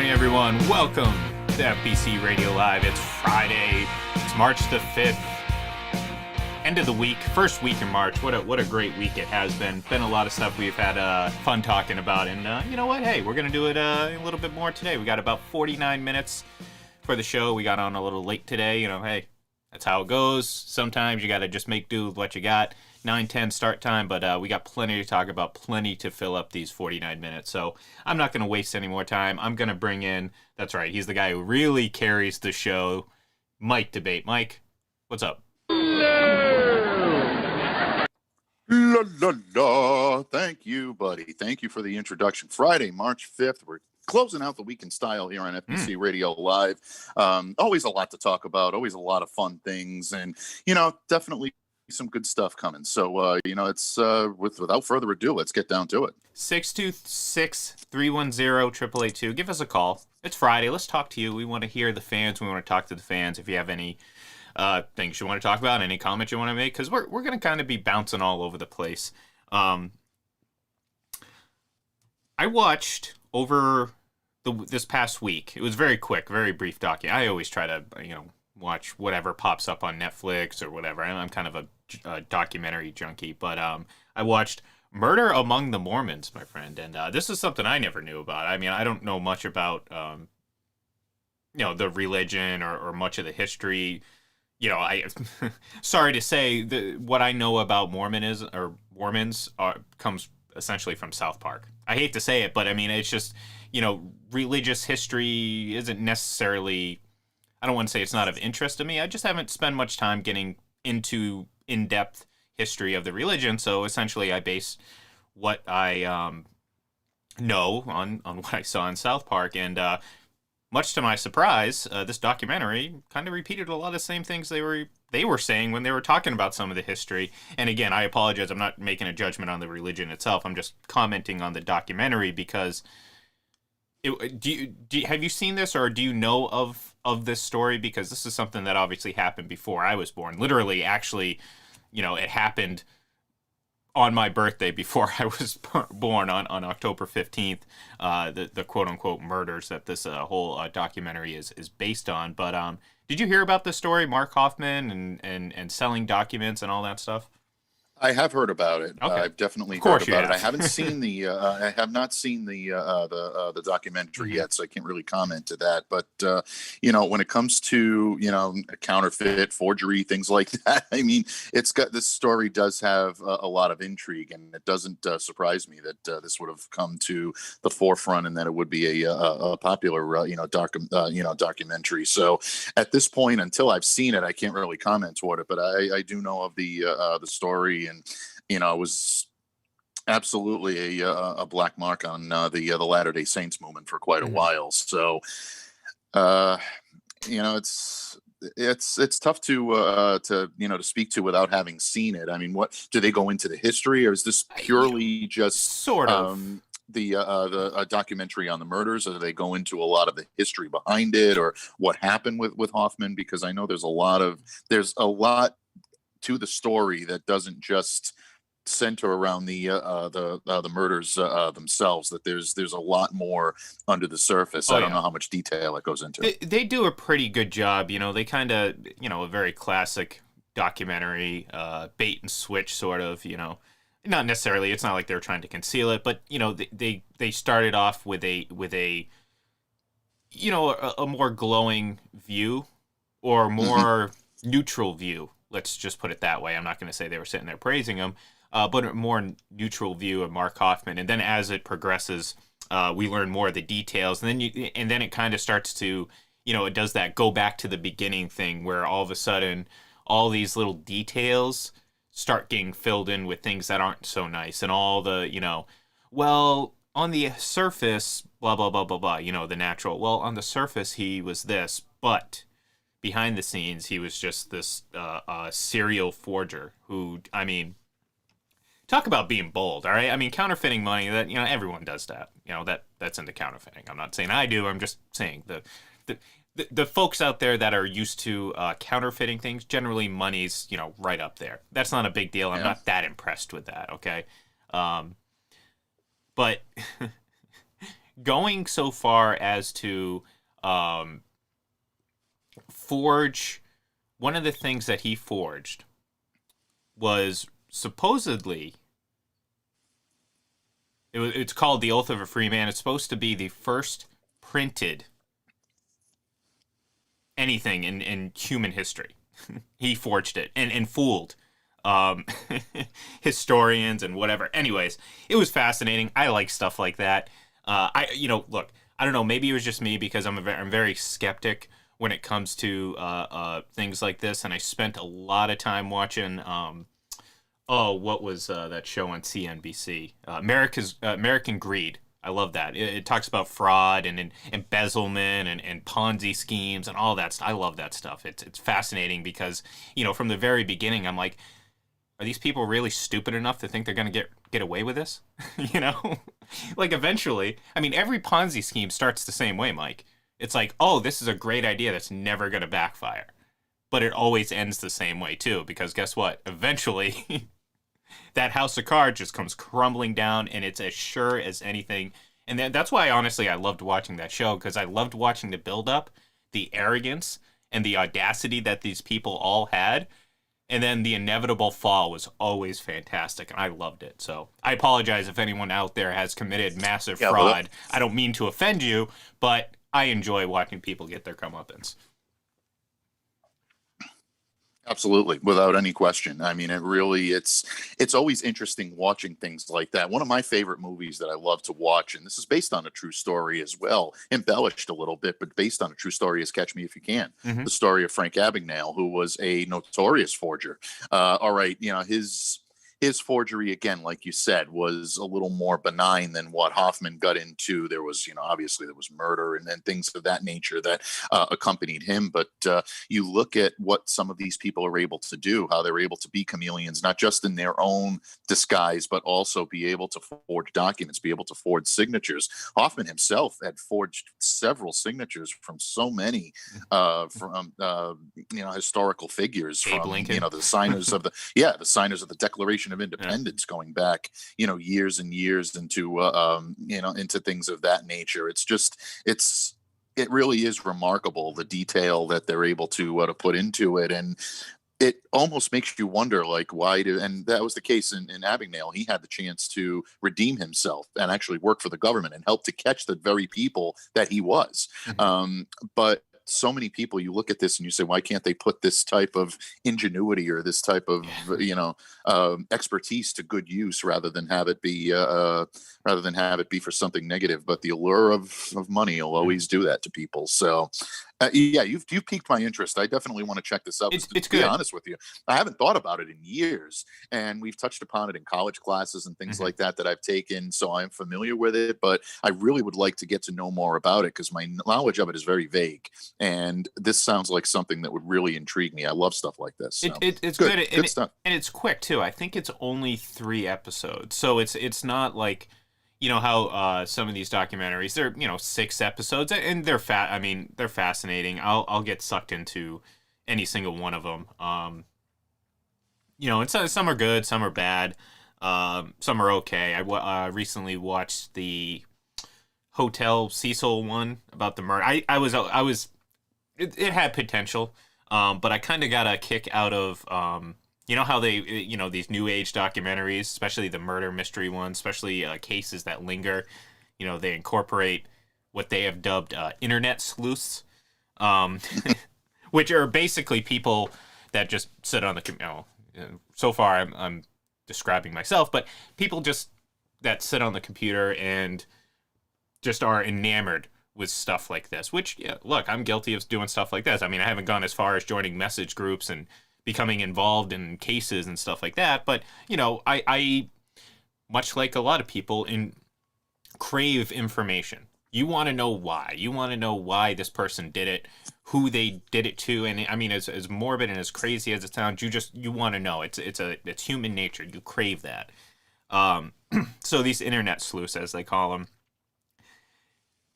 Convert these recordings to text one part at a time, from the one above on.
morning, everyone. Welcome to FBC Radio Live. It's Friday. It's March the 5th. End of the week. First week in March. What a great week it has been. Been a lot of stuff we've had fun talking about. And you know what? Hey, we're going to do it a little bit more today. We got about 49 minutes for the show. We got on a little late today. You know, hey, that's how it goes. Sometimes you got to just make do with what you got. 9:10 start time, but we got plenty to talk about, plenty to fill up these 49 minutes. So I'm not going to waste any more time. I'm going to bring in, that's right, he's the guy who really carries the show, Mike Debate. Mike, what's up? La la la. Thank you, buddy. Thank you for the introduction. Friday, March 5th. We're closing out the week in style here on FBC Radio Live. Always a lot to talk about, always a lot of fun things, and, you know, definitely some good stuff coming. So, it's without further ado, let's get down to it. 626-310-8882. Give us a call. It's Friday. Let's talk to you. We want to hear the fans. We want to talk to the fans. If you have any things you want to talk about, any comments you want to make, because we're going to kind of be bouncing all over the place. I watched over this past week. It was very quick, very brief docu. I always try to, watch whatever pops up on Netflix or whatever. I'm kind of a documentary junkie, but I watched Murder Among the Mormons, my friend, and this is something I never knew about. I mean, I don't know much about the religion or much of the history. I sorry to say, what I know about Mormons comes essentially from South Park. I hate to say it, but I mean, it's just, religious history isn't necessarily, I don't want to say it's not of interest to me. I just haven't spent much time getting into in-depth history of the religion. So essentially I base what I know on what I saw in South Park. And much to my surprise, this documentary kind of repeated a lot of the same things they were saying when they were talking about some of the history. And again, I apologize. I'm not making a judgment on the religion itself. I'm just commenting on the documentary because have you seen this, or do you know of this story? Because this is something that obviously happened before I was born. Literally, actually, it happened on my birthday before I was born on October 15th, the quote-unquote murders that this whole documentary is based on. But did you hear about this story, Mark Hoffman and selling documents and all that stuff? I have heard about it. Okay. I've definitely heard about it. I haven't seen I have not seen the documentary yet, so I can't really comment to that. But when it comes to counterfeit, forgery, things like that, I mean, this story does have a lot of intrigue, and it doesn't surprise me that this would have come to the forefront, and that it would be a popular documentary. So at this point, until I've seen it, I can't really comment toward it. But I do know of the story. And it was absolutely a black mark on the Latter-day Saints movement for quite a while. So it's tough to speak to without having seen it. I mean, what do they go into the history, or is this purely just sort of the documentary on the murders, or do they go into a lot of the history behind it, or what happened with Hoffman? Because I know there's a lot to the story that doesn't just center around the murders themselves. That there's a lot more under the surface. I don't know how much detail it goes into. They do a pretty good job. They kind of a very classic documentary bait and switch sort of. Not necessarily. It's not like they're trying to conceal it, but they started off with a more glowing view, or more neutral view. Let's just put it that way. I'm not going to say they were sitting there praising him, but a more neutral view of Mark Hoffman. And then as it progresses, we learn more of the details. And then it kind of starts to, it does that go back to the beginning thing where all of a sudden all these little details start getting filled in with things that aren't so nice. And all the, well, on the surface, blah, blah, blah, blah, blah, the natural. Well, on the surface, he was this, but behind the scenes, he was just this serial forger who, I mean, talk about being bold, all right? I mean, counterfeiting money, that, everyone does that. That's into counterfeiting. I'm not saying I do. I'm just saying the folks out there that are used to counterfeiting things, generally money's, right up there. That's not a big deal. I'm not that impressed with that, okay? But going so far as to um, forge one of the things that he forged was supposedly it's called the Oath of a Free Man. It's supposed to be the first printed anything in human history. He forged it and fooled um, historians and whatever. Anyways, it was fascinating. I like stuff like that. Look, I don't know. Maybe it was just me because I'm very skeptic when it comes to things like this, and I spent a lot of time watching. What was that show on CNBC? American Greed. I love that. It talks about fraud and embezzlement and Ponzi schemes and all that stuff. I love that stuff. It's fascinating because, from the very beginning, I'm like, are these people really stupid enough to think they're going to get away with this? you know? Like, eventually, I mean, every Ponzi scheme starts the same way, Mike. It's like, oh, this is a great idea that's never going to backfire. But it always ends the same way, too, because guess what? Eventually, that house of cards just comes crumbling down, and it's as sure as anything. And that's why, honestly, I loved watching that show, because I loved watching the build-up, the arrogance, and the audacity that these people all had. And then the inevitable fall was always fantastic, and I loved it. So I apologize if anyone out there has committed massive fraud. I don't mean to offend you, but I enjoy watching people get their comeuppance. Absolutely, without any question. I mean, it's always interesting watching things like that. One of my favorite movies that I love to watch, and this is based on a true story as well, embellished a little bit, but based on a true story, is Catch Me If You Can. Mm-hmm. The story of Frank Abagnale, who was a notorious forger. All right, his forgery, again, like you said, was a little more benign than what Hoffman got into. There was, obviously there was murder and things of that nature that accompanied him. But you look at what some of these people are able to do, how they're able to be chameleons, not just in their own disguise, but also be able to forge documents, be able to forge signatures. Hoffman himself had forged several signatures from so many historical figures, Abe from Lincoln. The signers of the signers of the Declaration of Independence, going back years and years into into things of that nature. It really is remarkable, the detail that they're able to put into it, and it almost makes you wonder, like, and that was the case in Abagnale. He had the chance to redeem himself and actually work for the government and help to catch the very people that he was. Mm-hmm. But so many people, you look at this and you say, why can't they put this type of ingenuity or this type of expertise to good use, rather than have it be for something negative? But the allure of money will always do that to people. So you've piqued my interest. I definitely want to check this out. It's to good. be honest with you, I haven't thought about it in years, and we've touched upon it in college classes and things like that I've taken, so I'm familiar with it. But I really would like to get to know more about it, because my knowledge of it is very vague, and this sounds like something that would really intrigue me. I love stuff like this. So. It's good. Good stuff. And it's quick too. I think it's only 3 episodes, so it's not like, how some of these documentaries, they're 6 episodes, and they're they're fascinating. I'll get sucked into any single one of them. And some are good, some are bad, some are okay. I recently watched the Hotel Cecil one about the murder. It had potential, but I kind of got a kick out of how they these new age documentaries, especially the murder mystery ones, especially cases that linger. They incorporate what they have dubbed internet sleuths, which are basically people that just sit on the so far I'm describing myself, but people just that sit on the computer and just are enamored with stuff like this, which, look, I'm guilty of doing stuff like this. I mean, I haven't gone as far as joining message groups and becoming involved in cases and stuff like that, but, I much like a lot of people, crave information. You want to know why. You want to know why this person did it, who they did it to, and I mean, as morbid and as crazy as it sounds, you want to know. It's human nature. You crave that. So these internet sleuths, as they call them,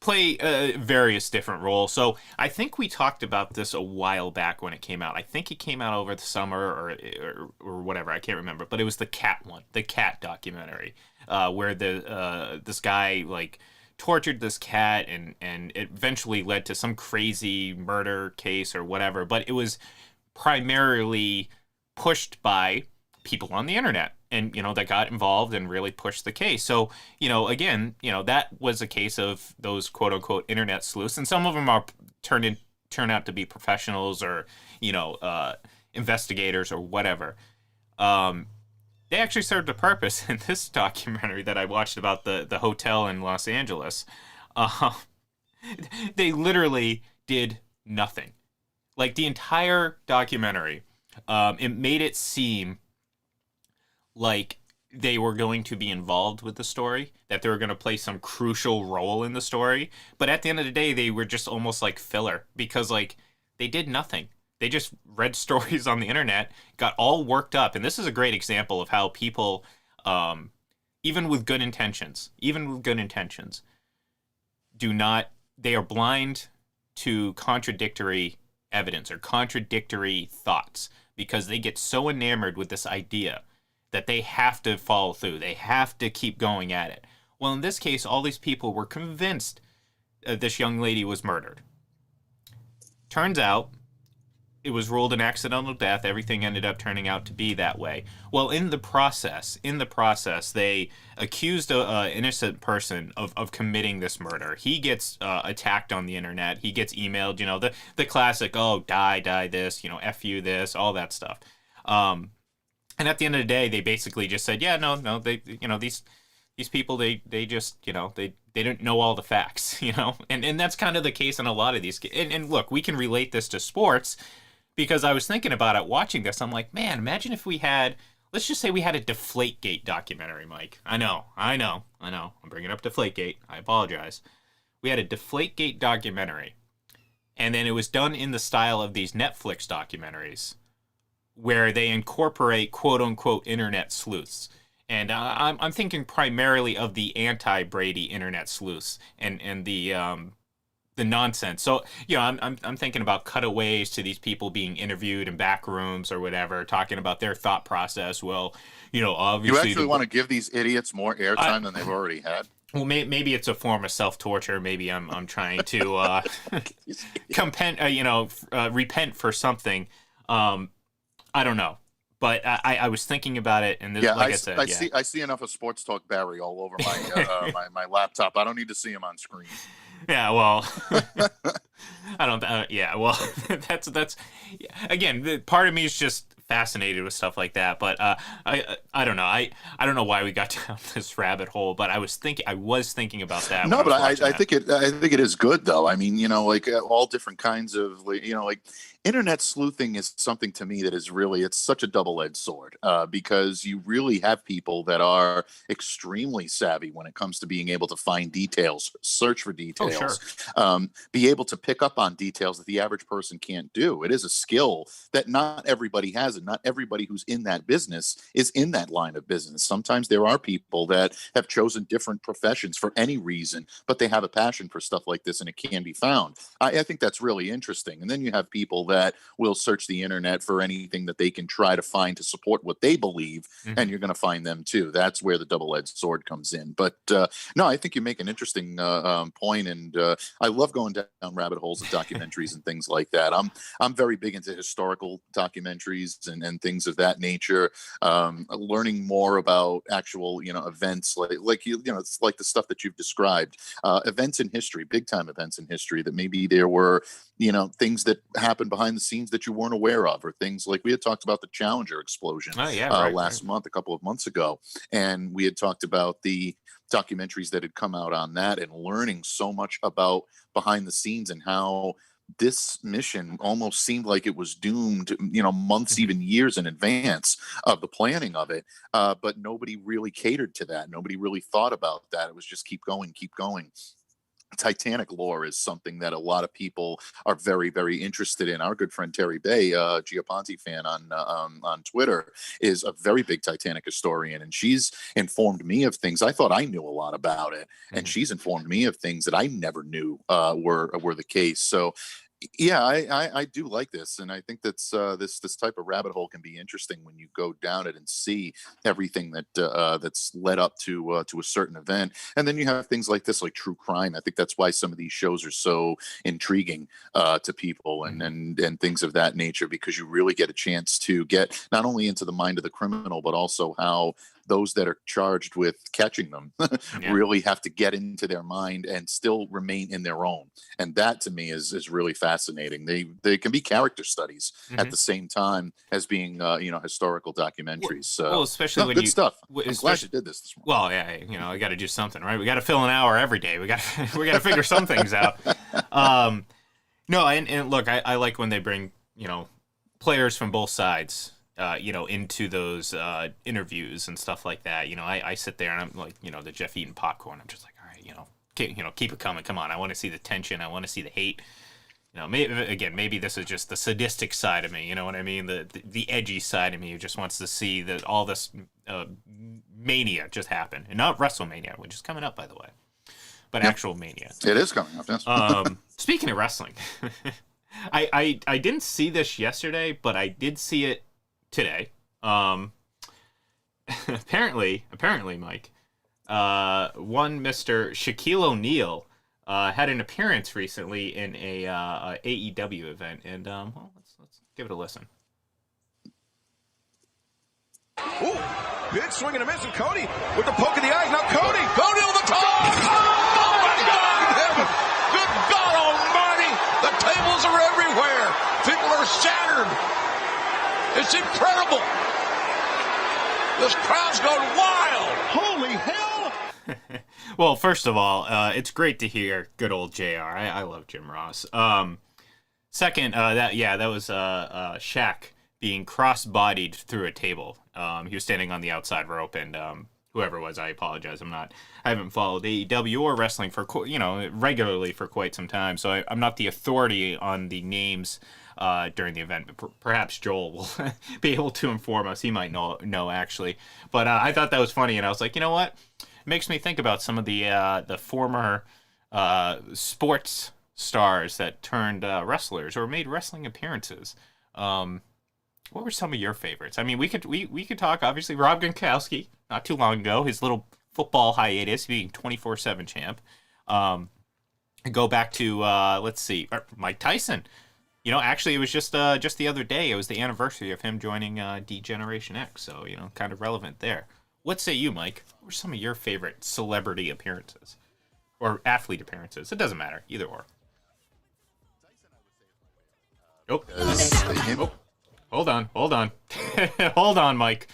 play various different roles. So I think we talked about this a while back when it came out. I think it came out over the summer or whatever. I can't remember. But it was the cat one, the cat documentary, where this guy tortured this cat, and it eventually led to some crazy murder case or whatever. But it was primarily pushed by people on the internet, and that got involved and really pushed the case. So again, that was a case of those quote unquote internet sleuths, and some of them are turn out to be professionals or investigators or whatever. They actually served a purpose in this documentary that I watched about the hotel in Los Angeles. Uh, they literally did nothing. Like the entire documentary, it made it seem like they were going to be involved with the story, that they were going to play some crucial role in the story. But at the end of the day, they were just almost like filler because like they did nothing. They just read stories on the internet, got all worked up. And this is a great example of how people, even with good intentions, they are blind to contradictory evidence or contradictory thoughts because they get so enamored with this idea that they have to follow through. They have to keep going at it. Well, in this case, all these people were convinced this young lady was murdered. Turns out it was ruled an accidental death. Everything ended up turning out to be that way. Well, in the process, they accused an innocent person of committing this murder. He gets attacked on the internet. He gets emailed, the classic, oh, die this, F you this, all that stuff. And at the end of the day, they basically just said, yeah, no, they, these people, they just, they didn't know all the facts, and that's kind of the case in a lot of these. And look, we can relate this to sports. Because I was thinking about it watching this, I'm like, man, imagine if we had, let's just say we had a Deflategate documentary, Mike. I know. I'm bringing up Deflategate. I apologize. We had a Deflategate documentary, and then it was done in the style of these Netflix documentaries, where they incorporate quote-unquote internet sleuths. And I'm thinking primarily of the anti-Brady internet sleuths and the nonsense. So, I'm thinking about cutaways to these people being interviewed in back rooms or whatever, talking about their thought process. Well, obviously... You actually want to give these idiots more airtime than they've already had? Well, maybe it's a form of self-torture. Maybe I'm trying to repent for something. I don't know. But I was thinking about it, and this, like I said, I see enough of Sports Talk Barry all over my my laptop. I don't need to see him on screen. Yeah, well, I don't. Yeah, well, that's again. Part of me is just fascinated with stuff like that, but I don't know. I don't know why we got down this rabbit hole, but I was thinking about that. No, but I think it is good though. I mean, like all different kinds of like internet sleuthing is something to me that is really, it's such a double-edged sword because you really have people that are extremely savvy when it comes to being able to find details, search for details, be able to pick up on details that the average person can't do. It is a skill that not everybody has, and not everybody who's in that business is in that line of business. Sometimes there are people that have chosen different professions for any reason, but they have a passion for stuff like this and it can be found. I think that's really interesting. And then you have people that will search the internet for anything that they can try to find to support what they believe, and you're going to find them too. That's where the double-edged sword comes in. But no, I think you make an interesting point, and I love going down rabbit holes of documentaries and things like that. I'm very big into historical documentaries and things of that nature. Learning more about actual events like it's like the stuff that you've described, events in history, big time events in history that maybe there were things that happened behind the scenes that you weren't aware of, or things like we had talked about the Challenger explosion last month, a couple of months ago, and we had talked about the documentaries that had come out on that, and learning so much about behind the scenes and how this mission almost seemed like it was doomed, months, even years in advance of the planning of it. But nobody really catered to that. Nobody really thought about that. It was just keep going, keep going. Titanic lore is something that a lot of people are very, very interested in. Our good friend Terry Bay, Giaponti fan on Twitter, is a very big Titanic historian, and she's informed me of things I thought I knew a lot about it, and she's informed me of things that I never knew were the case. So Yeah, I do like this, and I think that's this type of rabbit hole can be interesting when you go down it and see everything that's led up to a certain event, and then you have things like this, like true crime. I think that's why some of these shows are so intriguing to people, and Mhm. and things of that nature, because you really get a chance to get not only into the mind of the criminal, but also how those that are charged with catching them Yeah. really have to get into their mind and still remain in their own, and that to me is really fascinating. They can be character studies at Hmm. the same time as being historical Well, documentaries. well, So especially no, when good you, stuff. I'm glad you especially, did this morning. well, yeah, I got to do something, right? We got to fill an hour every day. We got we got to figure some things out. Um, no, and look, I like when they bring players from both sides, into those interviews and stuff like that. I sit there and I'm like, the Jeff eating popcorn. I'm just like, all right, keep it coming. Come on, I want to see the tension. I want to see the hate. Maybe this is just the sadistic side of me. You know what I mean? The edgy side of me who just wants to see that all this mania just happen, and not WrestleMania, which is coming up, by the way, but Yep, actual mania. it is coming up. Yes. Speaking of wrestling, I didn't see this yesterday, but I did see it today. Apparently, Mike, one Mister Shaquille O'Neal had an appearance recently in a AEW event, and well, let's give it a listen. Ooh, big swing and a miss, and Cody with the poke in the eyes. Now Cody on the top. Oh my God in heaven! Good God Almighty! The tables are everywhere. People are shattered. It's incredible. This crowd's gone wild. Holy hell! Well, first of all, it's great to hear good old JR. I love Jim Ross. Second, that was Shaq being cross-bodied through a table. He was standing on the outside rope, and whoever it was, I apologize. I haven't followed AEW or wrestling for regularly for quite some time, so I'm not the authority on the names during the event. But perhaps Joel will be able to inform us. He might know actually. But I thought that was funny, and I was like, you know what? It makes me think about some of the former sports stars that turned wrestlers or made wrestling appearances. What were some of your favorites? I mean, we could talk obviously Rob Gronkowski not too long ago, his little football hiatus, being 24/7 champ. Go back to let's see, Mike Tyson. Actually, it was just the other day. It was the anniversary of him joining D-Generation X, so kind of relevant there. What say you, Mike? What were some of your favorite celebrity appearances or athlete appearances? It doesn't matter, either or. Nope. Oh, hold on. Hold on, Mike.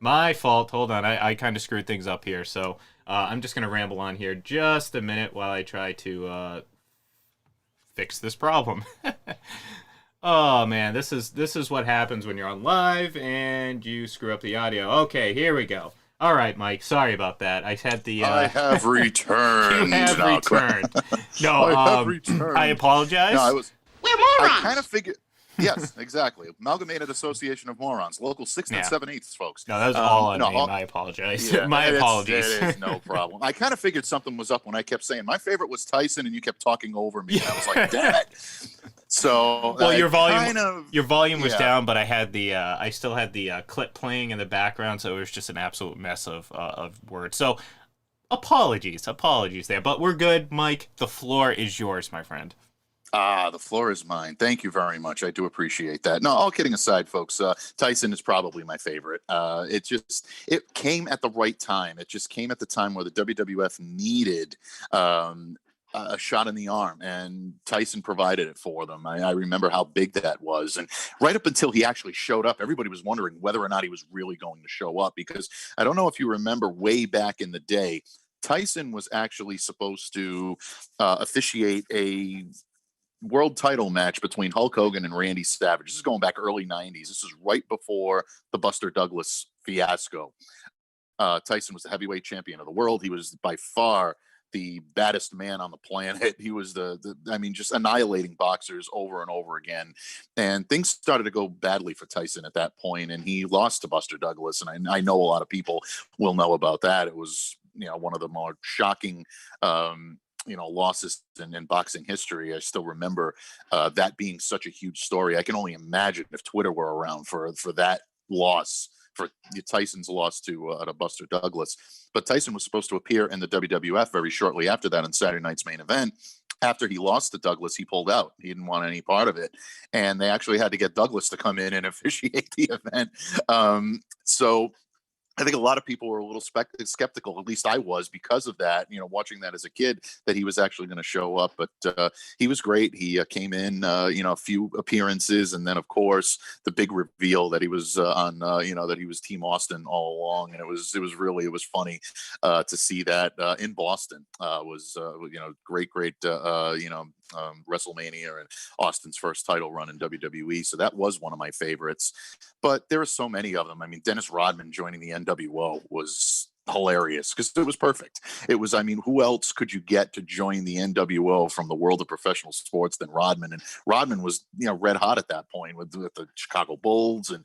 My fault. Hold on. I kind of screwed things up here, so I'm just gonna ramble on here just a minute while I try to fix this problem. Oh man, this is what happens when you're on live and you screw up the audio. Okay, here we go. All right, Mike. Sorry about that. I had the. I have returned. You have No, returned. No, I have returned. I apologize. No, We're I morons. kind of figured. Yes, exactly. Amalgamated Association of Morons, local 6 Yeah. 7/8, folks. No, that was all on no, me. I apologize. Yeah, My apologies. It is no problem. I kind of figured something was up when I kept saying my favorite was Tyson, and you kept talking over me. And I was like, damn it. So Well, your volume kind of, was yeah. down, but I still had the clip playing in the background, so it was just an absolute mess of words. So apologies there, but we're good, Mike. The floor is yours, my friend. The floor is mine. Thank you very much. I do appreciate that. No, all kidding aside, folks, Tyson is probably my favorite. It came at the right time. It just came at the time where the WWF needed a shot in the arm, and Tyson provided it for them. I remember how big that was. And right up until he actually showed up, everybody was wondering whether or not he was really going to show up, because I don't know if you remember way back in the day, Tyson was actually supposed to officiate a world title match between Hulk Hogan and Randy Savage. This is going back early 90s. This is right before the Buster Douglas fiasco. Tyson was the heavyweight champion of the world. He was by far the baddest man on the planet. He was just annihilating boxers over and over again. And things started to go badly for Tyson at that point, and he lost to Buster Douglas. And I know a lot of people will know about that. It was, one of the more shocking losses in boxing history. I still remember that being such a huge story. I can only imagine if Twitter were around for that loss, for Tyson's loss to Buster Douglas. But Tyson was supposed to appear in the WWF very shortly after that on Saturday Night's Main Event. After he lost to Douglas, he pulled out. He didn't want any part of it. And they actually had to get Douglas to come in and officiate the event. So I think a lot of people were a little skeptical, at least I was, because of that, watching that as a kid, that he was actually going to show up. But he was great. He came in, a few appearances. And then, of course, the big reveal that he was that he was Team Austin all along. And it was funny to see that in Boston. Great, WrestleMania and Austin's first title run in WWE. So that was one of my favorites. But there are so many of them. I mean, Dennis Rodman joining the NWO was hilarious because it was perfect. It was, who else could you get to join the NWO from the world of professional sports than Rodman? And Rodman was, red hot at that point with the Chicago Bulls and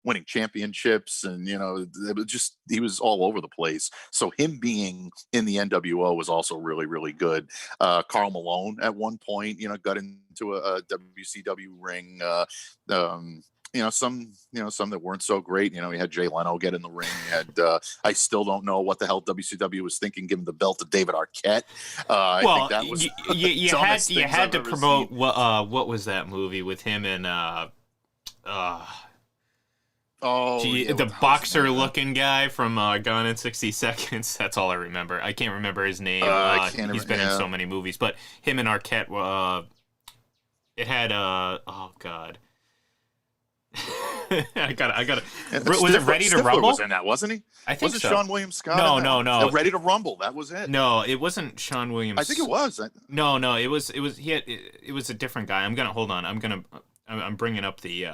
winning championships, and he was all over the place. So him being in the NWO was also really, really good. Karl Malone at one point, got into a WCW ring. Some that weren't so great. We had Jay Leno get in the ring. We had I still don't know what the hell WCW was thinking, giving the belt to David Arquette. I think that was you had to promote what was that movie with him and the boxer-looking guy from Gone in 60 Seconds. That's all I remember. I can't remember his name. He's been in so many movies. But him and Arquette, it had oh god. I got. Was it Ready to Stifler Rumble? Was in that, wasn't he? I think was so. it Sean William Scott? No. Ready to Rumble. That was it. No, it wasn't Sean Williams. I think it was. No, it was. It was a different guy. I'm bringing up the.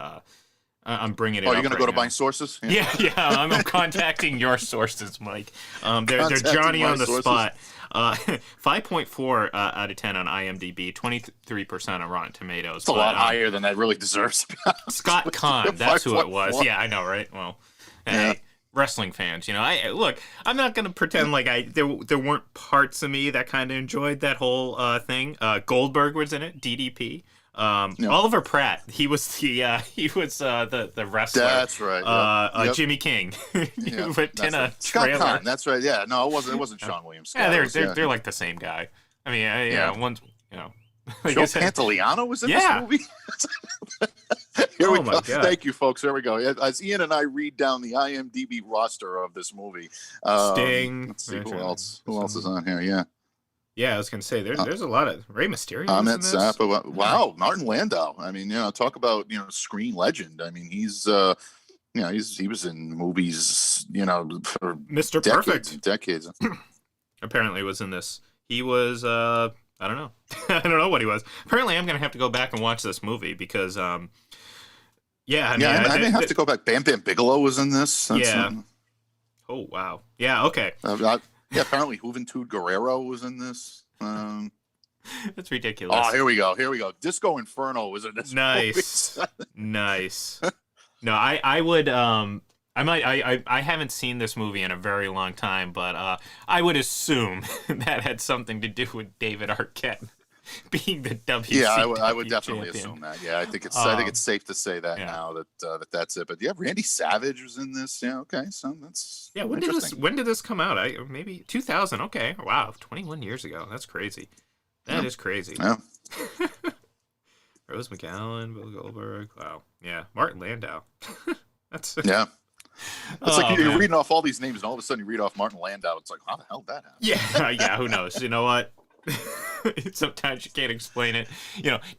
I'm bringing it. Oh, up you're gonna right go to now. my sources? Yeah. I'm contacting your sources, Mike. They're Johnny on the spot. 5.4 out of 10 on IMDb, 23% on Rotten Tomatoes. It's a lot higher than that really deserves. Scott Conn, that's who it was. Yeah, I know, right? Well, hey, wrestling fans, I'm not gonna pretend like there weren't parts of me that kind of enjoyed that whole thing. Goldberg was in it, DDP. Oliver Pratt, he was the wrestler. That's right. Jimmy King, but in a Scott trailer. Conn, that's right. Yeah, no, it wasn't Sean William Scott. Yeah, they're like the same guy. I mean, one's Joe Pantoliano was in this movie. Here we go. God. Thank you, folks. There we go. As Ian and I read down the IMDb roster of this movie, Sting. Let's see who else is on here. Yeah. Yeah, I was gonna say there's a lot of Rey Mysterio. Ahmet Zappa. Wow, Martin Landau. I mean, talk about screen legend. I mean, he was in movies, for Mr. decades Perfect. and decades. Apparently was in this. He was I don't know. I don't know what he was. Apparently I'm gonna have to go back and watch this movie because I may have to go back. Bam Bam Bigelow was in this. Oh wow. Yeah, okay. Apparently Juventud Guerrero was in this. That's ridiculous. Oh, here we go. Disco Inferno was in this. Nice. Nice. No, I would I haven't seen this movie in a very long time, but I would assume that had something to do with David Arquette being the WCW Yeah, I would definitely champion. assume that. Yeah, I think it's safe to say that now that's it. But yeah, Randy Savage was in this. Yeah, okay, so that's when did this come out? Maybe 2000. Okay, wow, 21 years ago. That's crazy. That is crazy. Yeah. Rose McGowan, Bill Goldberg. Wow. Yeah, Martin Landau. That's yeah. It's like you're reading off all these names, and all of a sudden you read off Martin Landau. It's like, how the hell did that happen? Yeah. Who knows? You know what? Sometimes you can't explain it.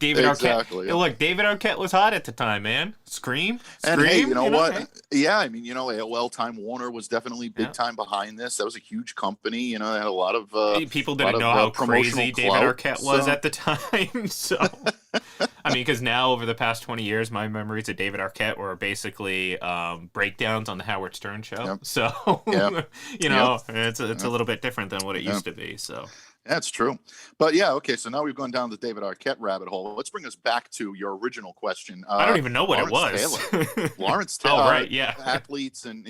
David Arquette. Yeah. Look, David Arquette was hot at the time, man. Scream. And hey, you know what? Hey. Yeah, I mean, AOL Time Warner was definitely big time behind this. That was a huge company. They had a lot of people didn't know how crazy David Arquette was at the time. So, I mean, because now over the past 20 years, my memories of David Arquette were basically breakdowns on the Howard Stern show. Yep. So, it's a little bit different than what it used to be. So. That's true. But yeah, okay. So now we've gone down the David Arquette rabbit hole. Let's bring us back to your original question. I don't even know what it Lawrence was. Taylor. Lawrence Oh, Taylor. right, yeah. Athletes and,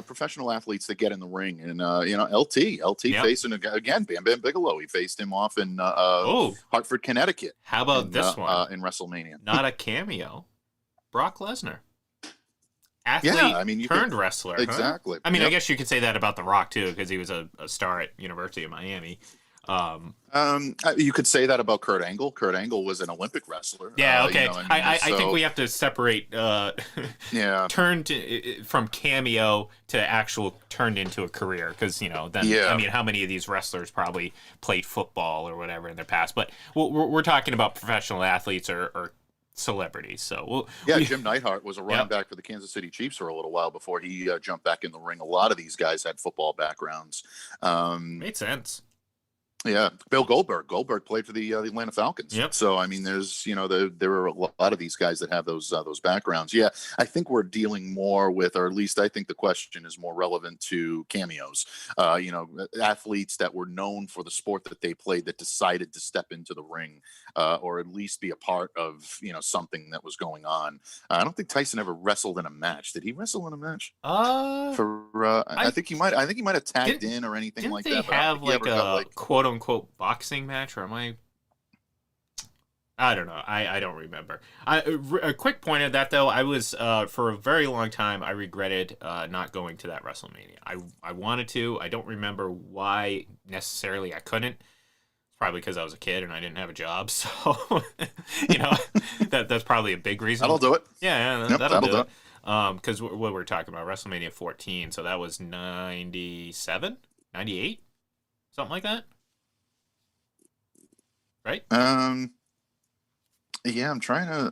professional athletes that get in the ring. And, LT Yep. facing, again, Bam Bam Bigelow. He faced him off in Oh, Hartford, Connecticut. how about this one? In WrestleMania. Not a cameo. Brock Lesnar. Athlete Yeah, I mean, you turned could- wrestler. Huh? Exactly. I mean, I Yep. guess you could say that about The Rock, too, because he was a star at University of Miami. You could say that about Kurt Angle. Kurt Angle was an Olympic wrestler. Yeah, okay. I think so- we have to separate Yeah. from cameo to actual turned into a career, because then Yeah. I mean, how many of these wrestlers probably played football or whatever in their past? But we're talking about professional athletes or celebrities. So Jim Neidhart was a running Yep. back for the Kansas City Chiefs for a little while before he jumped back in the ring. A lot of these guys had football backgrounds. made sense. Yeah, Bill Goldberg. Goldberg played for the Atlanta Falcons. Yep. So I mean, there's there are a lot of these guys that have those backgrounds. Yeah, I think we're dealing more with, or at least I think the question is more relevant to cameos. Athletes that were known for the sport that they played that decided to step into the ring, or at least be a part of something that was going on. I don't think Tyson ever wrestled in a match. Did he wrestle in a match? I think he might. I think he might have tagged in or anything Didn't like they that. but I have don't think he like ever a got, quote unquote boxing match, or am I don't know. I don't remember. A quick point of that, though, I was for a very long time I regretted not going to that WrestleMania. I wanted to. I don't remember why necessarily I couldn't. It's probably because I was a kid and I didn't have a job. So that's probably a big reason. That'll do it. Yeah, Yep, that'll do do it. Because what we're talking about, WrestleMania 14, so that was 97, 98, something like that, right? Yeah, I'm trying to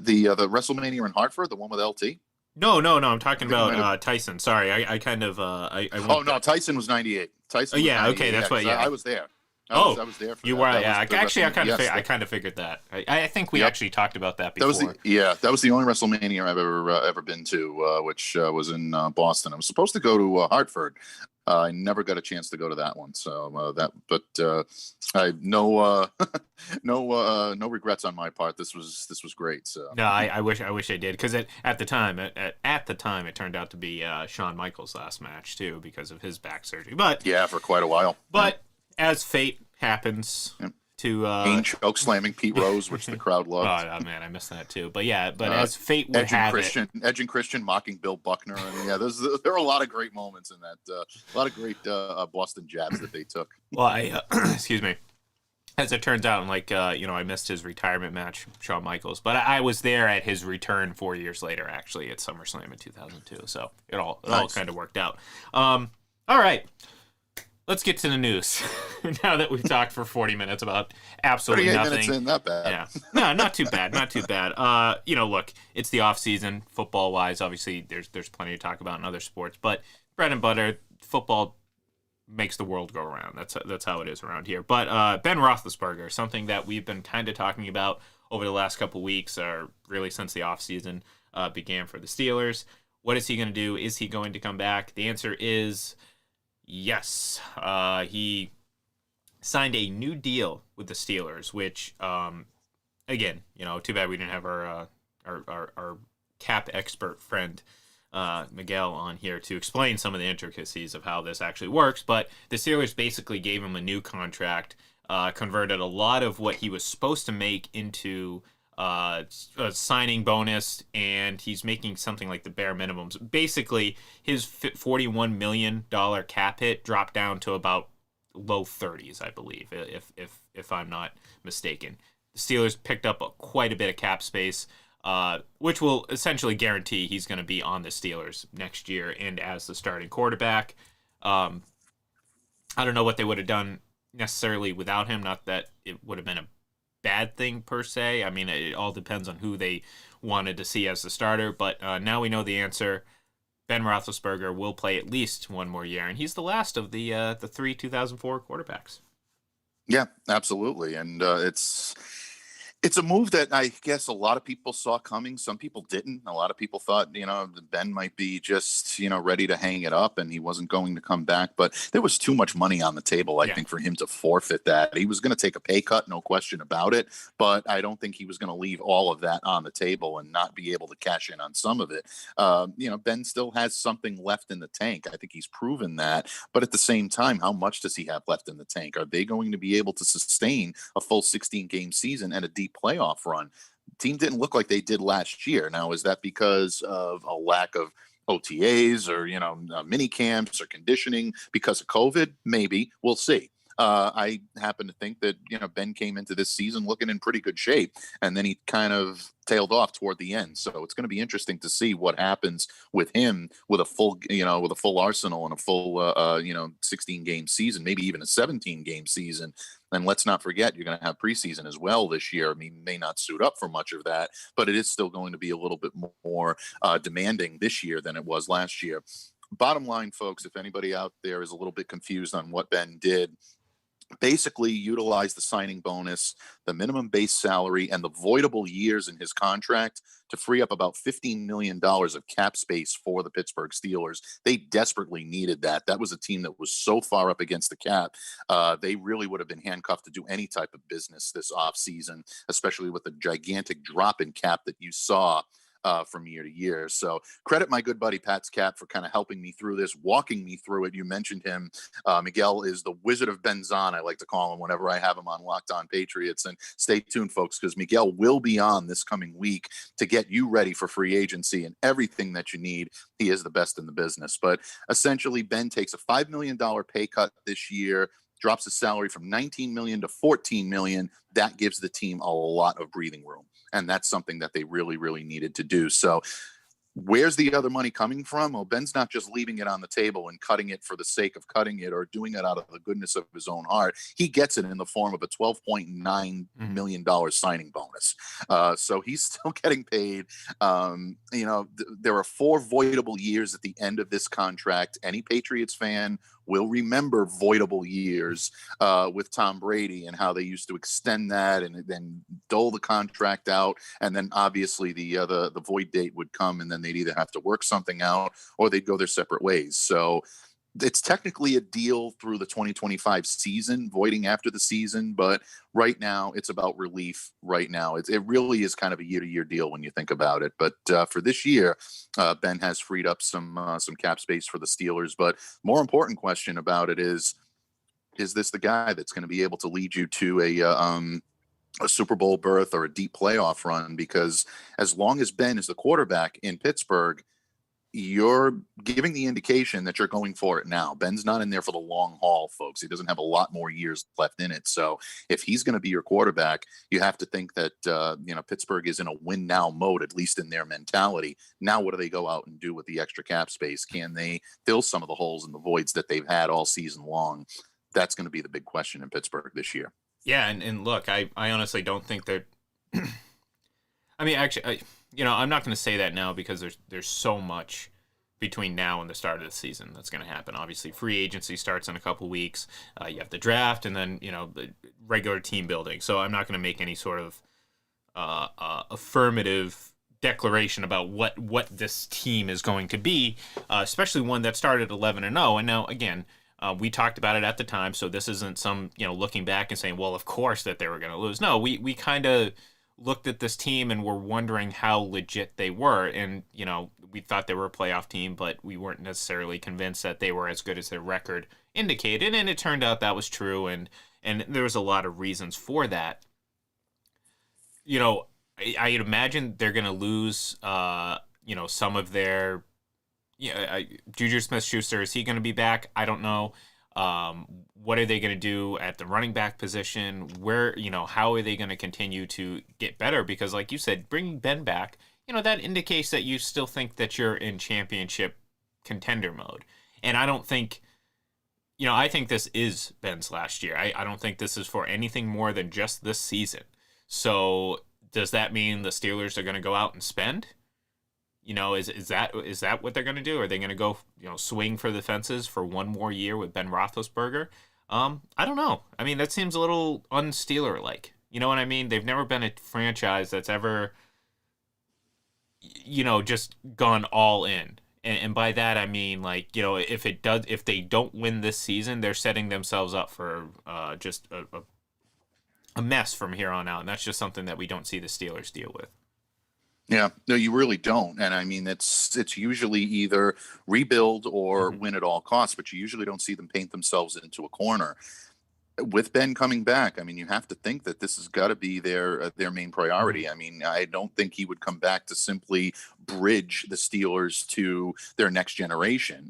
the WrestleMania in Hartford, the one with LT. No, I'm talking I think it might about Tyson. Sorry, I kind of I Oh no, Tyson was 98. Tyson. Was yeah, 98, okay, that's what. 'cause Yeah, I was there. I was there. For you that. were. That Yeah, was the actually, I WrestleMania. I Yes, kind of figured that. I think we Yep. actually talked about that that before. that was the only WrestleMania I've ever been to, which was in Boston. I was supposed to go to Hartford. I never got a chance to go to that one. So I no regrets on my part. This was great. So No, I wish I did, because at the time it turned out to be Shawn Michaels' last match too, because of his back surgery. But yeah, for quite a while. as fate happens Yep. to Kane choke slamming Pete Rose, which the crowd loved. oh man, I missed that too. But yeah, as fate would Edge and have Christian, Edge and Christian mocking Bill Buckner, and yeah, there were a lot of great moments in that. A lot of great Boston jabs that they took. Well, excuse me. As it turns out, I missed his retirement match, Shawn Michaels, but I was there at his return 4 years later, actually, at SummerSlam in 2002. So it all Nice. kind of worked out. All right, let's get to the news. Now that we've talked for 40 minutes about absolutely 38 nothing. minutes in, not bad. Yeah, no, not too bad, not too bad. Look, it's the off season, football wise. Obviously, there's plenty to talk about in other sports, but bread and butter, football makes the world go around. That's how it is around here. But Ben Roethlisberger, something that we've been kind of talking about over the last couple weeks, or really since the off season began for the Steelers. What is he going to do? Is he going to come back? The answer is yes. He signed a new deal with the Steelers, which, again, too bad we didn't have our cap expert friend Miguel on here to explain some of the intricacies of how this actually works. But the Steelers basically gave him a new contract, converted a lot of what he was supposed to make into a signing bonus, and he's making something like the bare minimums. Basically, his $41 million cap hit dropped down to about low 30s, I believe, if I'm not mistaken. The Steelers picked up quite a bit of cap space, which will essentially guarantee he's going to be on the Steelers next year and as the starting quarterback. I don't know what they would have done necessarily without him. Not that it would have been a bad thing per se. I mean, it all depends on who they wanted to see as the starter. But now we know the answer. Ben Roethlisberger will play at least one more year, and he's the last of the three 2004 quarterbacks. Yeah, absolutely, and It's a move that I guess a lot of people saw coming. Some people didn't. A lot of people thought, Ben might be just, ready to hang it up and he wasn't going to come back. But there was too much money on the table, I Yeah. think, for him to forfeit that. He was going to take a pay cut, no question about it. But I don't think he was going to leave all of that on the table and not be able to cash in on some of it. Ben still has something left in the tank. I think he's proven that. But at the same time, how much does he have left in the tank? Are they going to be able to sustain a full 16-game season and a deep playoff run? Team didn't look like they did last year. Now, is that because of a lack of OTAs or mini camps or conditioning because of COVID? Maybe. We'll see. I happen to think that Ben came into this season looking in pretty good shape, and then he kind of tailed off toward the end. So it's going to be interesting to see what happens with him with a full arsenal and a full 16-game season, maybe even a 17-game season. And let's not forget, you're going to have preseason as well this year. I mean, may not suit up for much of that, but it is still going to be a little bit more demanding this year than it was last year. Bottom line, folks, if anybody out there is a little bit confused on what Ben did, basically utilize the signing bonus, the minimum base salary, and the voidable years in his contract to free up about $15 million of cap space for the Pittsburgh Steelers. They desperately needed that. That was a team that was so far up against the cap. They really would have been handcuffed to do any type of business this offseason, especially with the gigantic drop in cap that you saw from year to year. So credit my good buddy Pat's Cap for kind of helping me through this, walking me through it. You mentioned him. Miguel is the Wizard of Benzon, I like to call him whenever I have him on Locked On Patriots. And stay tuned, folks, because Miguel will be on this coming week to get you ready for free agency and everything that you need. He is the best in the business. But essentially, Ben takes a $5 million pay cut this year, drops his salary from $19 million to $14 million. That gives the team a lot of breathing room. And that's something that they really, really needed to do. So where's the other money coming from? Well, Ben's not just leaving it on the table and cutting it for the sake of cutting it or doing it out of the goodness of his own heart. He gets it in the form of a $12.9 million signing bonus. So he's still getting paid. There are 4 voidable years at the end of this contract. Any Patriots fan will remember voidable years with Tom Brady and how they used to extend that and then dole the contract out. And then obviously the void date would come and then they'd either have to work something out or they'd go their separate ways. So it's technically a deal through the 2025 season, voiding after the season. But right now it's about relief right now. It really is kind of a year-to-year deal when you think about it. But for this year, Ben has freed up some cap space for the Steelers. But more important question about it is this the guy that's going to be able to lead you to a Super Bowl berth or a deep playoff run? Because as long as Ben is the quarterback in Pittsburgh, you're giving the indication that you're going for it now. Ben's not in there for the long haul, folks. He doesn't have a lot more years left in it. So if he's going to be your quarterback, you have to think that, Pittsburgh is in a win now mode, at least in their mentality. Now, what do they go out and do with the extra cap space? Can they fill some of the holes and the voids that they've had all season long? That's going to be the big question in Pittsburgh this year. Yeah. And look, I honestly don't think that, I mean, actually, I'm not going to say that now because there's so much between now and the start of the season that's going to happen. Obviously, free agency starts in a couple weeks. You have the draft and then, the regular team building. So I'm not going to make any sort of affirmative declaration about what this team is going to be, especially one that started 11-0. And now, again, we talked about it at the time, so this isn't some, looking back and saying, well, of course that they were going to lose. No, we kind of looked at this team and were wondering how legit they were. And, we thought they were a playoff team, but we weren't necessarily convinced that they were as good as their record indicated. And it turned out that was true. And there was a lot of reasons for that. I imagine they're going to lose, some of their, Juju Smith-Schuster, is he going to be back? I don't know. What are they going to do at the running back position? Where, how are they going to continue to get better? Because like you said, bringing Ben back, that indicates that you still think that you're in championship contender mode. And I don't think, I think this is Ben's last year. I don't think this is for anything more than just this season. So does that mean the Steelers are going to go out and spend? Is that what they're going to do? Are they going to go, swing for the fences for one more year with Ben Roethlisberger? I don't know. I mean, that seems a little un-Steeler-like, You know what I mean? They've never been a franchise that's ever, just gone all in. And by that I mean, like, if they don't win this season, they're setting themselves up for just a mess from here on out, and that's just something that we don't see the Steelers deal with. Yeah, no, you really don't. And I mean, it's usually either rebuild or win at all costs, but you usually don't see them paint themselves into a corner. With Ben coming back, I mean, you have to think that this has got to be their main priority. I mean, I don't think he would come back to simply bridge the Steelers to their next generation.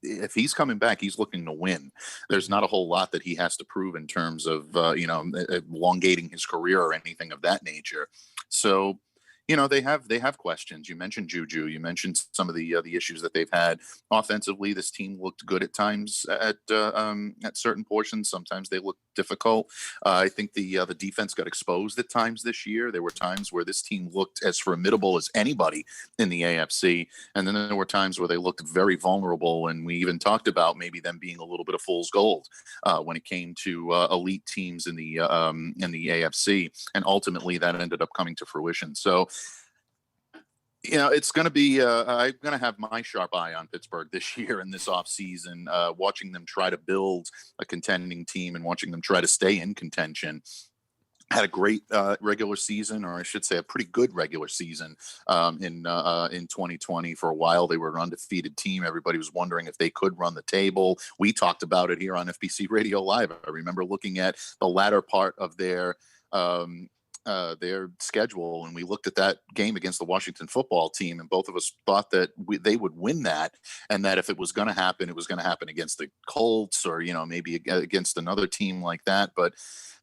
If he's coming back, he's looking to win. There's not a whole lot that he has to prove in terms of elongating his career or anything of that nature. So, they have questions. You mentioned Juju. You mentioned some of the issues that they've had offensively. This team looked good at times at certain portions. Sometimes they looked difficult. I think the defense got exposed at times this year. There were times where this team looked as formidable as anybody in the AFC, and then there were times where they looked very vulnerable. And we even talked about maybe them being a little bit of fool's gold when it came to elite teams in the AFC, and ultimately that ended up coming to fruition. So, it's going to be, I'm going to have my sharp eye on Pittsburgh this year in this offseason, watching them try to build a contending team and watching them try to stay in contention. Had a great regular season, or I should say a pretty good regular season in 2020. For a while, they were an undefeated team. Everybody was wondering if they could run the table. We talked about it here on FBC Radio Live. I remember looking at the latter part of their schedule, and we looked at that game against the Washington football team, and both of us thought that they would win that, and that if it was going to happen, it was going to happen against the Colts or maybe against another team like that. But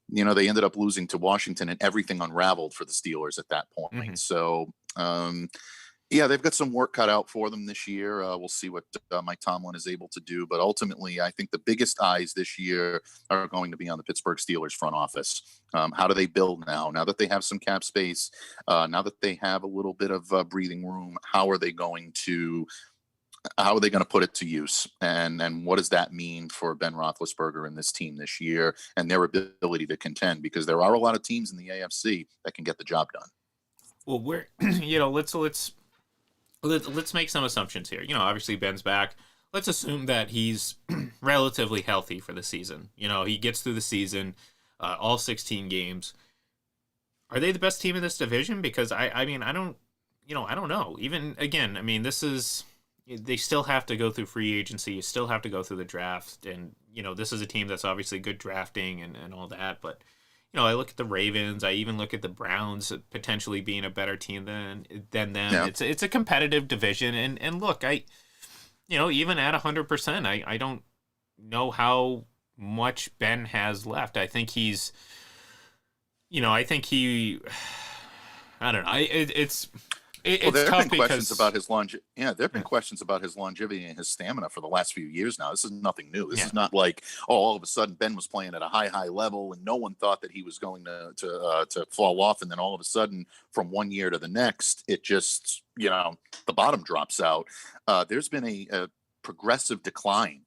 they ended up losing to Washington, and everything unraveled for the Steelers at that point. Mm-hmm. So yeah, they've got some work cut out for them this year. We'll see what Mike Tomlin is able to do. But ultimately, I think the biggest eyes this year are going to be on the Pittsburgh Steelers front office. How do they build now that they have some cap space, now that they have a little bit of breathing room? How are they going to put it to use? And what does that mean for Ben Roethlisberger and this team this year and their ability to contend? Because there are a lot of teams in the AFC that can get the job done. Well, we're let's make some assumptions here. Obviously Ben's back. Let's assume that he's relatively healthy for the season. He gets through the season, all 16 games. Are they the best team in this division? Because I don't know. Even again, I mean, they still have to go through free agency. You still have to go through the draft. And, this is a team that's obviously good drafting and all that. But, I look at the Ravens. I even look at the Browns potentially being a better team than them. Yeah. It's a competitive division. And look, even at 100%, I don't know how much Ben has left. I think he's, I don't know. It's there tough have been because questions about his there have been questions about his longevity and his stamina for the last few years now. This is nothing new. This is not like, all of a sudden Ben was playing at a high level and no one thought that he was going to fall off, and then all of a sudden from one year to the next it just the bottom drops out. There's been a progressive decline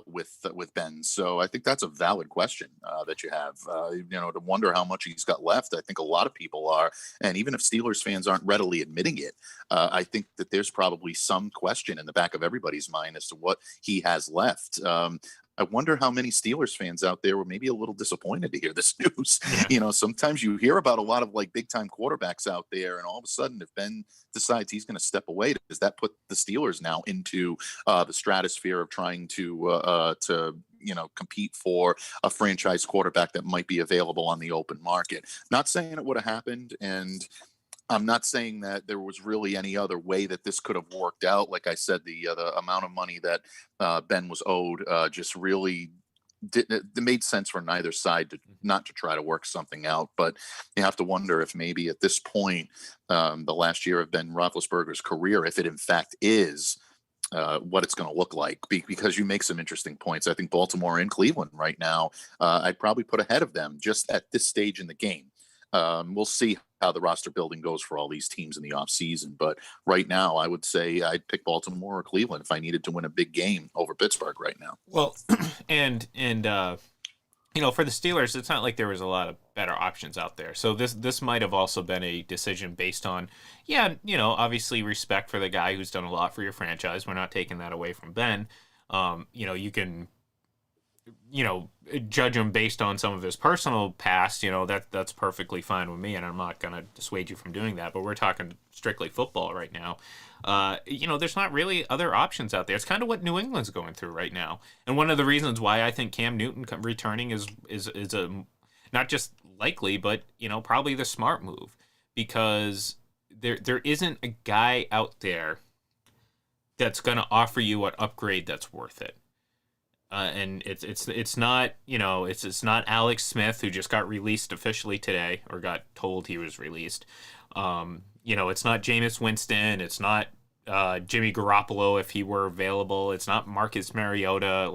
with Ben. So I think that's a valid question that you have, to wonder how much he's got left. I think a lot of people are. And even if Steelers fans aren't readily admitting it, I think that there's probably some question in the back of everybody's mind as to what he has left. I wonder how many Steelers fans out there were maybe a little disappointed to hear this news. Yeah. Sometimes you hear about a lot of like big time quarterbacks out there, and all of a sudden, if Ben decides he's going to step away, does that put the Steelers now into the stratosphere of trying to compete for a franchise quarterback that might be available on the open market? Not saying it would have happened, and I'm not saying that there was really any other way that this could have worked out. Like I said, the amount of money that Ben was owed just really it made sense for neither side not to try to work something out. But you have to wonder if maybe at this point, the last year of Ben Roethlisberger's career, if it in fact is what it's going to look like, because you make some interesting points. I think Baltimore and Cleveland right now, I'd probably put ahead of them just at this stage in the game. We'll see how the roster building goes for all these teams in the offseason. But right now, I would say I'd pick Baltimore or Cleveland if I needed to win a big game over Pittsburgh right now. Well, and for the Steelers, it's not like there was a lot of better options out there. So this might have also been a decision based on, yeah, obviously respect for the guy who's done a lot for your franchise. We're not taking that away from Ben. You can, judge him based on some of his personal past. That's perfectly fine with me, and I'm not gonna dissuade you from doing that. But we're talking strictly football right now. There's not really other options out there. It's kind of what New England's going through right now. And one of the reasons why I think Cam Newton returning is a not just likely, but probably the smart move, because there isn't a guy out there that's going to offer you an upgrade that's worth it. And it's not it's not Alex Smith, who just got released officially today, or got told he was released. It's not Jameis Winston. It's not Jimmy Garoppolo if he were available. It's not Marcus Mariota.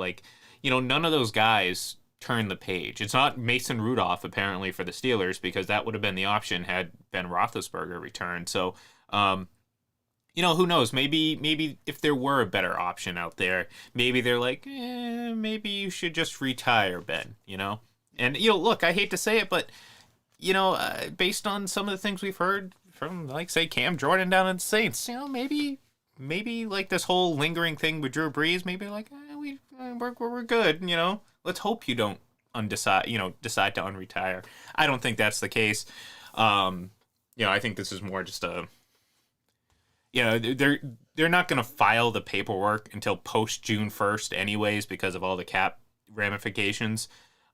None of those guys turn the page. It's not Mason Rudolph, apparently, for the Steelers, because that would have been the option had Ben Roethlisberger returned. So, who knows? Maybe if there were a better option out there, maybe they're like, maybe you should just retire, Ben, And, look, I hate to say it, but, based on some of the things we've heard from, say, Cam Jordan down in the Saints, maybe like this whole lingering thing with Drew Brees, maybe like, we're good, Let's hope you don't decide to unretire. I don't think that's the case. I think this is more just a, they're not going to file the paperwork until post June 1st anyways, because of all the cap ramifications.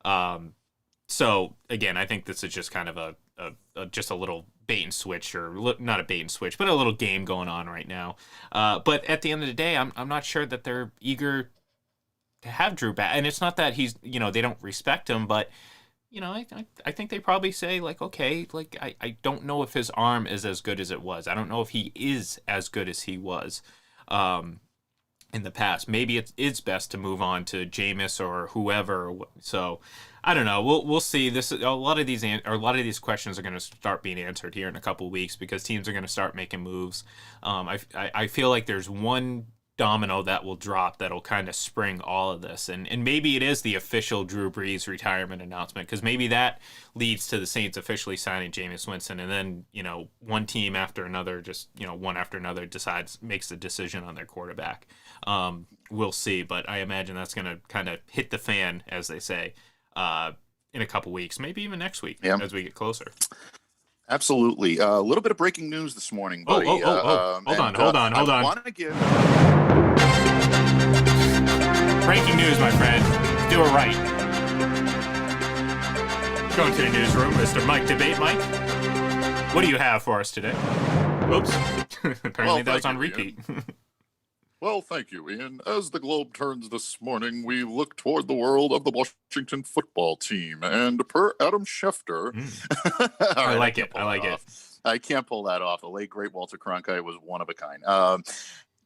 So again, I think this is just kind of just a little bait and switch, or not a bait and switch, but a little game going on right now. But at the end of the day, I'm not sure that they're eager to have Drew back. And it's not that he's, they don't respect him, but I think they probably say, okay, I don't know if his arm is as good as it was. I don't know if he is as good as he was in the past. Maybe it's best to move on to Jameis or whoever. So I don't know. We'll see. A lot of these questions are going to start being answered here in a couple of weeks, because teams are going to start making moves. I feel like there's one domino that will drop that'll kind of spring all of this, and maybe it is the official Drew Brees retirement announcement, because maybe that leads to the Saints officially signing Jameis Winston, and then one team after another, just one after another, makes the decision on their quarterback. We'll see, but I imagine that's going to kind of hit the fan, as they say, in a couple weeks, maybe even next week, as we get closer. Absolutely. A little bit of breaking news this morning, buddy. Hold on. I want to give breaking news, my friend. Do it right. Going to the newsroom, Mr. Mike Debate. Mike, what do you have for us today? Oops. Apparently that was on repeat. Well, thank you, Ian. As the globe turns this morning, we look toward the world of the Washington football team. And per Adam Schefter... I like it. I can't pull that off. The late, great Walter Cronkite was one of a kind.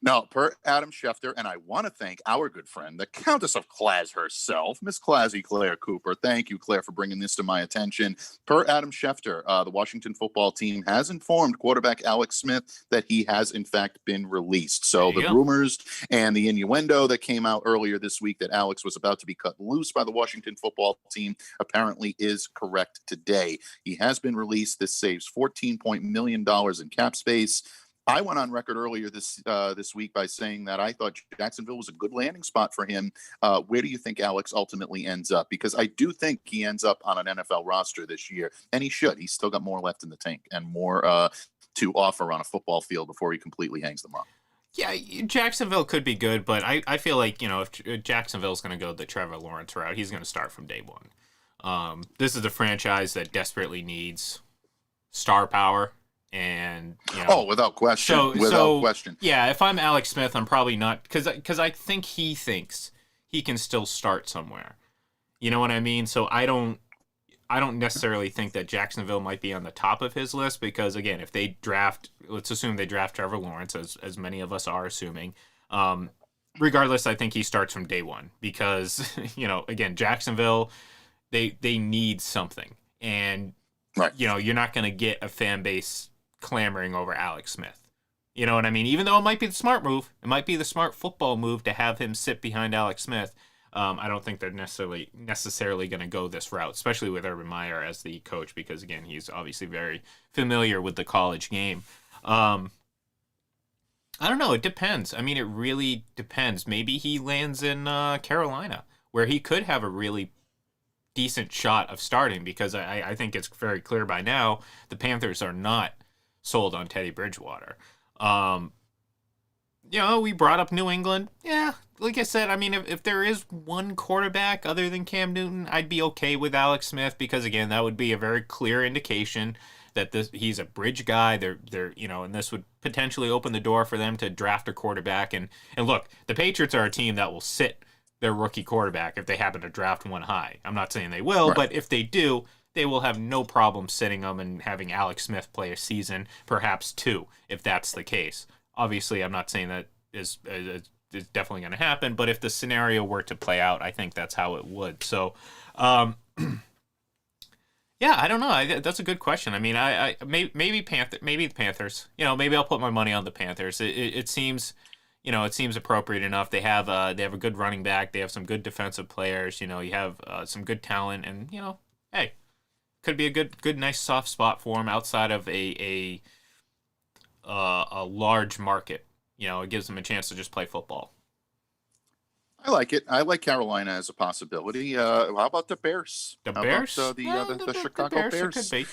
Now, per Adam Schefter, and I want to thank our good friend, the Countess of Claz herself, Miss Classy Claire Cooper. Thank you, Claire, for bringing this to my attention. Per Adam Schefter, the Washington football team has informed quarterback Alex Smith that he has, in fact, been released. So the rumors and the innuendo that came out earlier this week that Alex was about to be cut loose by the Washington football team apparently is correct today. He has been released. This saves $14 million in cap space. I went on record earlier this week by saying that I thought Jacksonville was a good landing spot for him. Where do you think Alex ultimately ends up? Because I do think he ends up on an NFL roster this year, and he should. He's still got more left in the tank and more to offer on a football field before he completely hangs them up. Yeah, Jacksonville could be good, but I feel like, if Jacksonville's going to go the Trevor Lawrence route, he's going to start from day one. This is a franchise that desperately needs star power. And without question, question. Yeah, if I'm Alex Smith, I'm probably not, because I think he thinks he can still start somewhere. You know what I mean? So I don't necessarily think that Jacksonville might be on the top of his list, because again, if they let's assume they draft Trevor Lawrence, as many of us are assuming. Regardless, I think he starts from day one, because again, Jacksonville, they need something, and right. You're not going to get a fan base clamoring over Alex Smith. You know what I mean? Even though it might be the smart move, it might be the smart football move to have him sit behind Alex Smith. I don't think they're necessarily going to go this route, especially with Urban Meyer as the coach, because again, he's obviously very familiar with the college game. I don't know. It depends. I mean, it really depends. Maybe he lands in Carolina, where he could have a really decent shot of starting, because I think it's very clear by now the Panthers are not sold on Teddy Bridgewater. We brought up New England. Yeah, like I said, I mean, if there is one quarterback other than Cam Newton, I'd be okay with Alex Smith, because again, that would be a very clear indication that he's a bridge guy. And this would potentially open the door for them to draft a quarterback. And look, the Patriots are a team that will sit their rookie quarterback if they happen to draft one high. I'm not saying they will, right, but if they do, they will have no problem sitting them and having Alex Smith play a season, perhaps two, if that's the case. Obviously, I'm not saying that is definitely going to happen, but if the scenario were to play out, I think that's how it would. So, yeah, I don't know. That's a good question. I mean, maybe the Panthers. Maybe I'll put my money on the Panthers. It seems, it seems appropriate enough. They have a good running back. They have some good defensive players. You have some good talent, and hey, could be a good, nice soft spot for them outside of a large market. It gives them a chance to just play football. I like it. I like Carolina as a possibility. How about the Bears? The Bears? The Chicago Bears. Could be.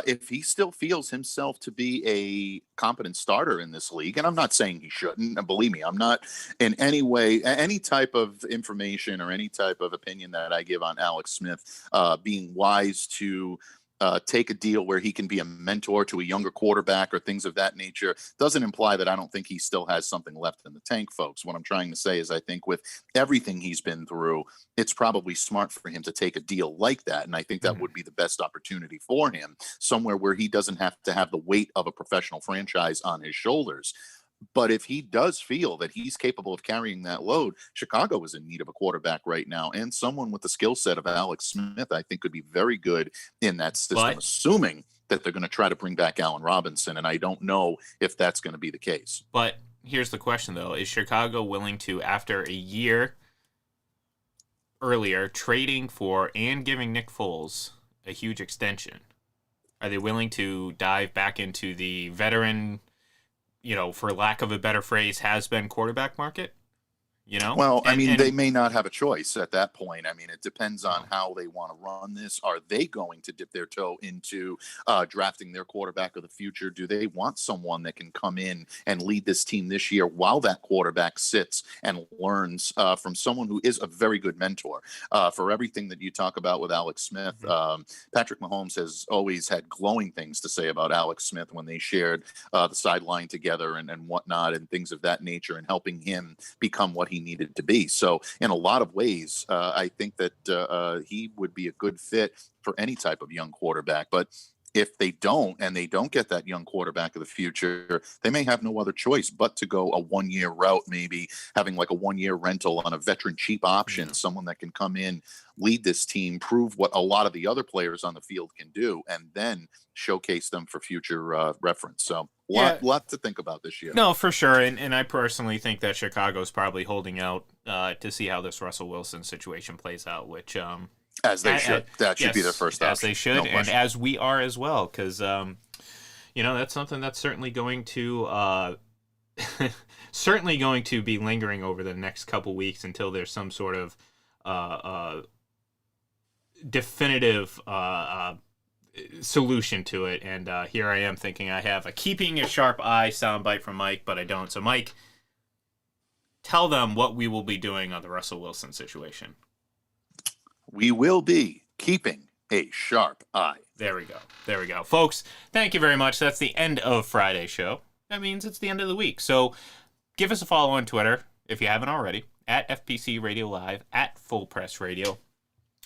If he still feels himself to be a competent starter in this league, and I'm not saying he shouldn't, and believe me, I'm not in any way, any type of information or any type of opinion that I give on Alex Smith being wise to take a deal where he can be a mentor to a younger quarterback or things of that nature doesn't imply that I don't think he still has something left in the tank, folks. What I'm trying to say is I think with everything he's been through, it's probably smart for him to take a deal like that. And I think that would be the best opportunity for him, somewhere where he doesn't have to have the weight of a professional franchise on his shoulders. But if he does feel that he's capable of carrying that load, Chicago is in need of a quarterback right now, and someone with the skill set of Alex Smith, I think, could be very good in that system, assuming that they're going to try to bring back Allen Robinson, and I don't know if that's going to be the case. But here's the question, though. Is Chicago willing to, after a year earlier, trading for and giving Nick Foles a huge extension, are they willing to dive back into the veteran, for lack of a better phrase, has-been quarterback market? Well, they may not have a choice at that point. I mean, it depends on how they want to run this. Are they going to dip their toe into drafting their quarterback of the future? Do they want someone that can come in and lead this team this year while that quarterback sits and learns from someone who is a very good mentor? For everything that you talk about with Alex Smith, Patrick Mahomes has always had glowing things to say about Alex Smith when they shared the sideline together and whatnot and things of that nature, and helping him become what he needed to be. So in a lot of ways, I think that he would be a good fit for any type of young quarterback. But if they don't get that young quarterback of the future, they may have no other choice but to go a one-year route, maybe having like a one-year rental on a veteran cheap option, someone that can come in, lead this team, prove what a lot of the other players on the field can do, and then showcase them for future reference. So lot to think about this year. No, for sure. And I personally think that Chicago's probably holding out to see how this Russell Wilson situation plays out, which as they should. That should be their first option. As they should, no and as we are as well, because that's something that's certainly going to be lingering over the next couple weeks until there's some sort of definitive solution to it. And here I am thinking I have a keeping a sharp eye soundbite from Mike, but I don't. So Mike, tell them what we will be doing on the Russell Wilson situation. We will be keeping a sharp eye. There we go. Folks, thank you very much. That's the end of Friday's show. That means it's the end of the week. So give us a follow on Twitter if you haven't already, at FPC Radio Live, at Full Press Radio.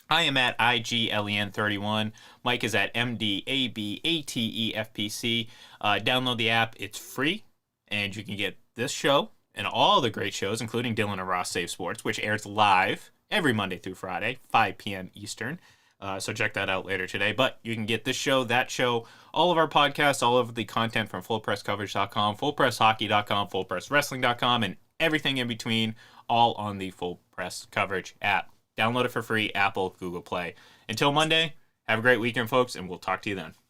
I am at IGLEN31. Mike is at MDABATEFPC. Download the app. It's free, and you can get this show and all the great shows, including Dylan and Ross Save Sports, which airs live every Monday through Friday, 5 p.m. Eastern. So check that out later today. But you can get this show, that show, all of our podcasts, all of the content from FullPressCoverage.com, FullPressHockey.com, FullPressWrestling.com, and everything in between, all on the Full Press Press Coverage app. Download it for free, Apple, Google Play. Until Monday, have a great weekend, folks, and we'll talk to you then.